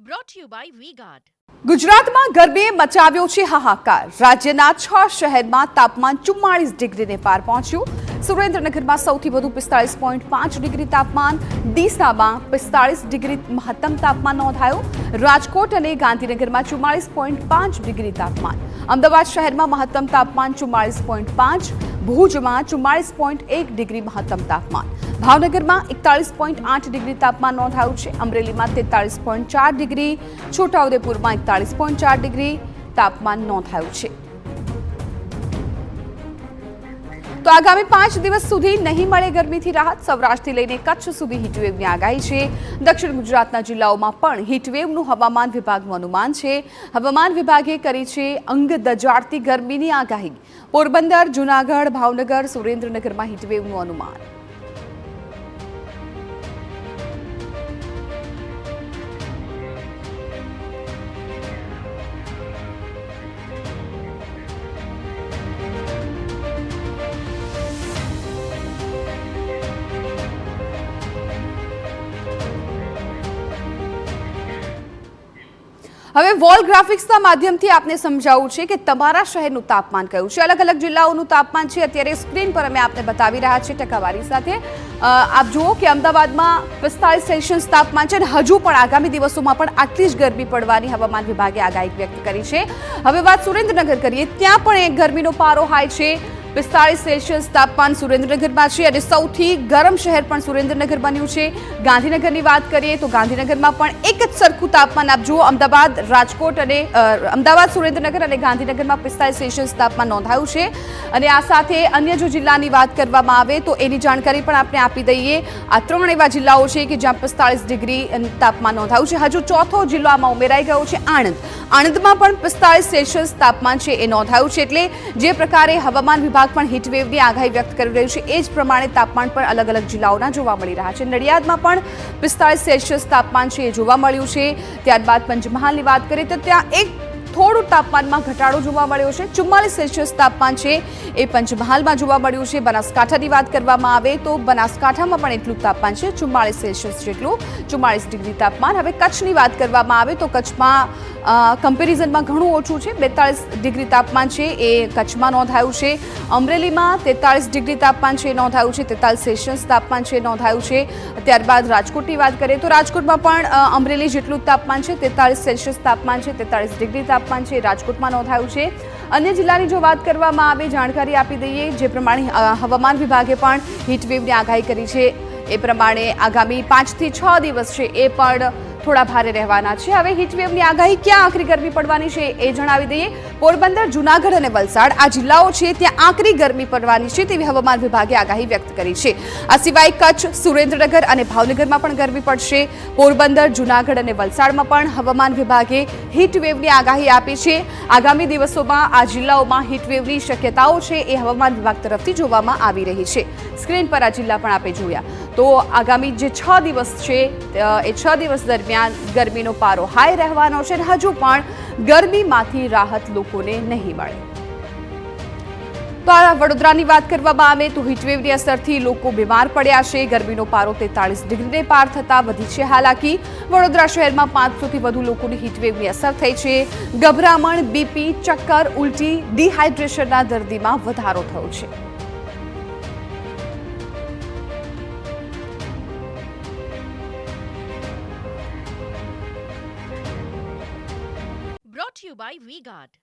brought to you by V-Guard. ગુજરાતમાં ગરમીએ મચાવ્યો છે હાહાકાર। રાજ્યના 6 શહેરમાં તાપમાન 44 ડિગ્રીને પાર પહોંચ્યું। સુરેન્દ્રનગરમાં સૌથી વધુ 45.5 ડિગ્રી તાપમાન, ડીસામાં 45 ડિગ્રી મહત્તમ તાપમાન નોંધાયું। રાજકોટ અને ગાંધીનગરમાં 44.5 ડિગ્રી તાપમાન, અમદાવાદ શહેરમાં મહત્તમ તાપમાન 44.5, ભુજમાં 44.1 ડિગ્રી મહત્તમ તાપમાન, ભાવનગરમાં 41.8 ડિગ્રી તાપમાન નોંધાયું છે। અમરેલીમાં 43.4 ડિગ્રી, છોટાઉદેપુરમાં 41.4 ડિગ્રી તાપમાન નોંધાયું છે। તો આગામી 5 દિવસ સુધી નહીં મળે ગરમીથી રાહત। સૌરાષ્ટ્રથી લઈને કચ્છ સુધી હીટવેવની આગાહી છે। દક્ષિણ ગુજરાતના જિલ્લાઓમાં પણ હીટવેવનું હવામાન વિભાગનું અનુમાન છે। હવામાન વિભાગે કરી છે અંગ દજાડતી ગરમીની આગાહી। પોરબંદર, જૂનાગઢ, ભાવનગર, સુરેન્દ્રનગરમાં હીટવેવનું અનુમાન। હવે વોલ ગ્રાફિક્સના માધ્યમથી આપને સમજાવવું છે કે તમારા શહેરનું તાપમાન કયું છે। અલગ અલગ જિલ્લાઓનું તાપમાન છે અત્યારે સ્ક્રીન પર અમે આપને બતાવી રહ્યા છીએ ટકાવારી સાથે। આપ જુઓ કે અમદાવાદમાં 45 સેલ્સિયસ તાપમાન છે અને હજુ પણ આગામી દિવસોમાં પણ આટલી જ ગરમી પડવાની હવામાન વિભાગે આગાહી વ્યક્ત કરી છે। હવે વાત સુરેન્દ્રનગર કરીએ, ત્યાં પણ એક ગરમીનો પારો હાઈ છે। 45 સેલ્સિયસ તાપમાન સુરેન્દ્રનગરમાં છે અને સૌથી ગરમ શહેર પણ સુરેન્દ્રનગર બન્યું છે। ગાંધીનગરની વાત કરીએ તો ગાંધીનગરમાં પણ એક જ સરખું તાપમાન આપ જુઓ, અમદાવાદ, રાજકોટ અને અમદાવાદ, સુરેન્દ્રનગર અને ગાંધીનગરમાં 45 સેલ્સિયસ તાપમાન નોંધાયું છે। અને આ સાથે અન્ય જો જિલ્લાની વાત કરવામાં આવે તો એની જાણકારી પણ આપણે આપી દઈએ। આ 3 એવા જિલ્લાઓ છે કે જ્યાં 45 ડિગ્રી તાપમાન નોંધાયું છે। હજુ ચોથો જિલ્લો આમાં ઉમેરાઈ ગયો છે, આણંદ। આણંદમાં પણ 45 સેલ્સિયસ તાપમાન છે એ નોંધાયું છે। એટલે જે પ્રકારે હવામાન વિભાગ પણ હીટવેવની આગાહી વ્યક્ત કરી રહ્યું છે એ જ પ્રમાણે તાપમાન પણ અલગ અલગ જિલ્લાઓના જોવા મળી રહ્યા છે। નડિયાદમાં પણ 45 સેલ્સિયસ તાપમાન છે એ જોવા મળ્યું છે। ત્યારબાદ પંચમહાલની વાત કરીએ તો ત્યાં એક થોડું તાપમાનમાં ઘટાડો જોવા મળ્યો છે। 44 સેલ્સિયસ તાપમાન છે એ પંચમહાલમાં જોવા મળ્યું છે। બનાસકાંઠાની વાત કરવામાં આવે તો બનાસકાંઠામાં પણ એટલું તાપમાન છે, 44 સેલ્સિયસ જેટલું, 44 ડિગ્રી તાપમાન। હવે કચ્છની વાત કરવામાં આવે તો કચ્છમાં કમ્પેરિઝનમાં ઘણું ઓછું છે, 42 ડિગ્રી તાપમાન છે એ કચ્છમાં નોંધાયું છે। અમરેલીમાં 43 ડિગ્રી તાપમાન છે નોંધાયું છે, 43 સેલ્સિયસ તાપમાન છે નોંધાયું છે। ત્યારબાદ રાજકોટની વાત કરીએ તો રાજકોટમાં પણ અમરેલી જેટલું તાપમાન છે, 43 સેલ્સિયસ તાપમાન છે, 43 ડિગ્રી તાપમાન છે રાજકોટમાં નોંધાયું છે। અન્ય જિલ્લાની જો વાત કરવામાં આવે, જાણકારી આપી દઈએ જે પ્રમાણે હવામાન વિભાગે પણ હીટવેવની આગાહી કરી છે એ પ્રમાણે આગામી 5 થી 6 દિવસ છે એ પણ થોડા ભારે રહેવાના છે। હવે હીટવેવની આગાહી ક્યાં આકરી ગરમી પડવાની છે એ જણાવી દઈએ। પોરબંદર, જૂનાગઢ અને વલસાડ આ જિલ્લાઓ છે ત્યાં આકરી ગરમી પડવાની છે તેવી હવામાન વિભાગે આગાહી વ્યક્ત કરી છે। આ સિવાય કચ્છ, સુરેન્દ્રનગર અને ભાવનગરમાં પણ ગરમી પડશે। પોરબંદર, જૂનાગઢ અને વલસાડમાં પણ હવામાન વિભાગે હીટવેવની આગાહી આપી છે। આગામી દિવસોમાં આ જિલ્લાઓમાં હીટવેવની શક્યતાઓ છે એ હવામાન વિભાગ તરફથી જોવામાં આવી રહી છે। સ્ક્રીન પર આ જિલ્લા પણ આપણે જોયા। તો આગામી જે 6 દિવસ છે એ 6 દિવસ દરમિયાન ગરમીનો પારો હાઈ રહેવાનો છે અને હજુ પણ ગરમીમાંથી રાહત લોકોને નહીં મળે। તો આ વડોદરાની વાત કરવામાં આવે તો હીટવેવની અસરથી લોકો બીમાર પડ્યા છે। ગરમીનો પારો 43 ડિગ્રીને પાર થતા વધી છે હાલાકી। વડોદરા શહેરમાં 500 થી વધુ લોકોની હીટવેવની અસર થઈ છે। ગભરામણ, બીપી, ચક્કર, ઉલટી, ડિહાઇડ્રેશનના દર્દીમાં વધારો થયો છે। Brought to you by V-Guard.